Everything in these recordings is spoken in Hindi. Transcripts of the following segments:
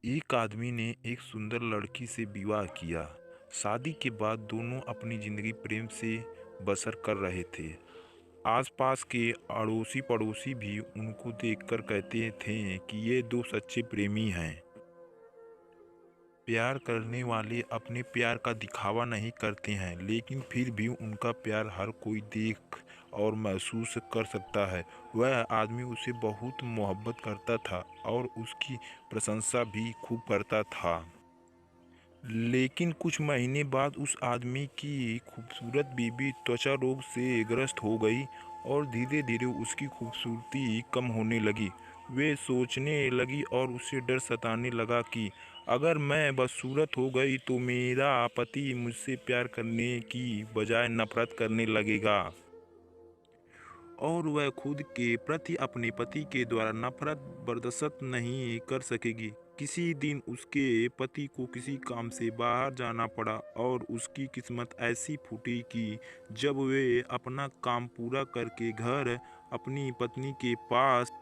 एक आदमी ने एक सुंदर लड़की से विवाह किया। शादी के बाद दोनों अपनी जिंदगी प्रेम से बसर कर रहे थे। आसपास के अड़ोसी पड़ोसी भी उनको देखकर कहते थे कि ये दो सच्चे प्रेमी हैं। प्यार करने वाले अपने प्यार का दिखावा नहीं करते हैं, लेकिन फिर भी उनका प्यार हर कोई देख और महसूस कर सकता है। वह आदमी उसे बहुत मोहब्बत करता था और उसकी प्रशंसा भी खूब करता था। लेकिन कुछ महीने बाद उस आदमी की खूबसूरत बीवी त्वचा रोग से ग्रस्त हो गई और धीरे धीरे उसकी खूबसूरती कम होने लगी। वे सोचने लगी और उसे डर सताने लगा कि अगर मैं बदसूरत हो गई तो मेरा पति मुझसे प्यार करने की बजाय नफरत करने लगेगा और वह खुद के प्रति अपने पति के द्वारा नफरत बर्दाश्त नहीं कर सकेगी। किसी दिन उसके पति को किसी काम से बाहर जाना पड़ा और उसकी किस्मत ऐसी फूटी कि जब वे अपना काम पूरा करके घर अपनी पत्नी के पास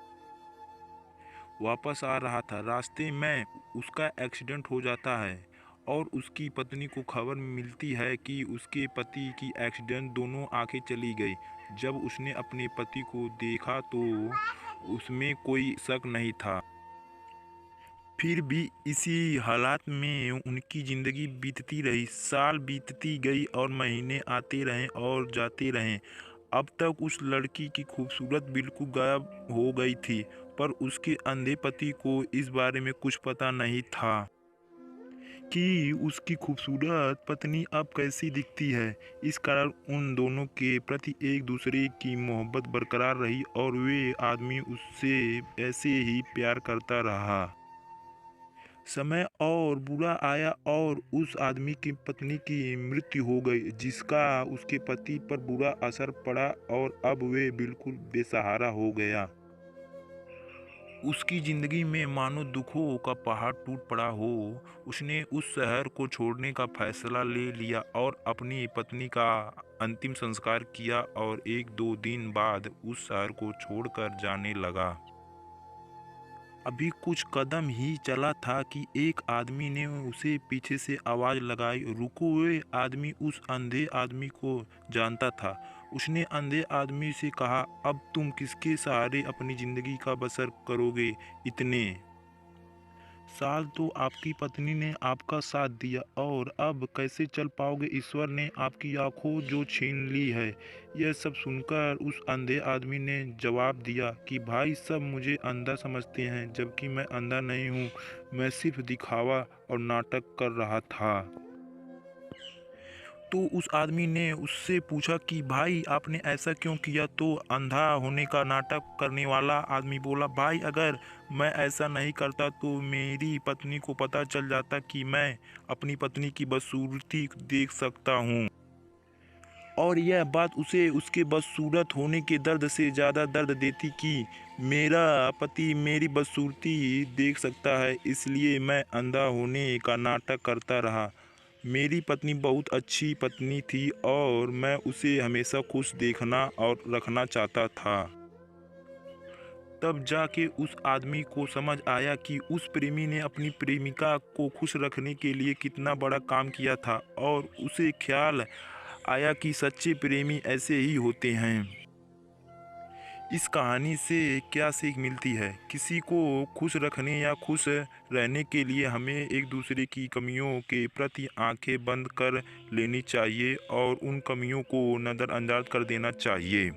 वापस आ रहा था, रास्ते में उसका एक्सीडेंट हो जाता है और उसकी पत्नी को खबर मिलती है कि उसके पति की एक्सीडेंट दोनों आंखें चली गई। जब उसने अपने पति को देखा तो उसमें कोई शक नहीं था। फिर भी इसी हालात में उनकी ज़िंदगी बीतती रही। साल बीतती गई और महीने आते रहे और जाते रहे। अब तक उस लड़की की खूबसूरत बिल्कुल गायब हो गई थी, पर उसके अंधे पति को इस बारे में कुछ पता नहीं था कि उसकी खूबसूरत पत्नी अब कैसी दिखती है। इस कारण उन दोनों के प्रति एक दूसरे की मोहब्बत बरकरार रही और वे आदमी उससे ऐसे ही प्यार करता रहा। समय और बुरा आया और उस आदमी की पत्नी की मृत्यु हो गई, जिसका उसके पति पर बुरा असर पड़ा और अब वे बिल्कुल बेसहारा हो गया। उसकी जिंदगी में मानो दुखों का पहाड़ टूट पड़ा हो। उसने उस शहर को छोड़ने का फैसला ले लिया और अपनी पत्नी का अंतिम संस्कार किया और एक दो दिन बाद उस शहर को छोड़कर जाने लगा। अभी कुछ कदम ही चला था कि एक आदमी ने उसे पीछे से आवाज़ लगाई, रुको। वे आदमी उस अंधे आदमी को जानता था। उसने अंधे आदमी से कहा, अब तुम किसके सहारे अपनी ज़िंदगी का बसर करोगे? इतने साल तो आपकी पत्नी ने आपका साथ दिया और अब कैसे चल पाओगे? ईश्वर ने आपकी आंखों जो छीन ली है। यह सब सुनकर उस अंधे आदमी ने जवाब दिया कि भाई, सब मुझे अंधा समझते हैं, जबकि मैं अंधा नहीं हूँ। मैं सिर्फ दिखावा और नाटक कर रहा था। तो उस आदमी ने उससे पूछा कि भाई, आपने ऐसा क्यों किया? तो अंधा होने का नाटक करने वाला आदमी बोला, भाई, अगर मैं ऐसा नहीं करता तो मेरी पत्नी को पता चल जाता कि मैं अपनी पत्नी की बदसूरती देख सकता हूँ और यह बात उसे उसके बदसूरत होने के दर्द से ज़्यादा दर्द देती कि मेरा पति मेरी बदसूरती देख सकता है, इसलिए मैं अंधा होने का नाटक करता रहा। मेरी पत्नी बहुत अच्छी पत्नी थी और मैं उसे हमेशा खुश देखना और रखना चाहता था। तब जाके उस आदमी को समझ आया कि उस प्रेमी ने अपनी प्रेमिका को खुश रखने के लिए कितना बड़ा काम किया था और उसे ख्याल आया कि सच्चे प्रेमी ऐसे ही होते हैं। इस कहानी से क्या सीख मिलती है? किसी को खुश रखने या खुश रहने के लिए हमें एक दूसरे की कमियों के प्रति आंखें बंद कर लेनी चाहिए और उन कमियों को नज़रअंदाज कर देना चाहिए।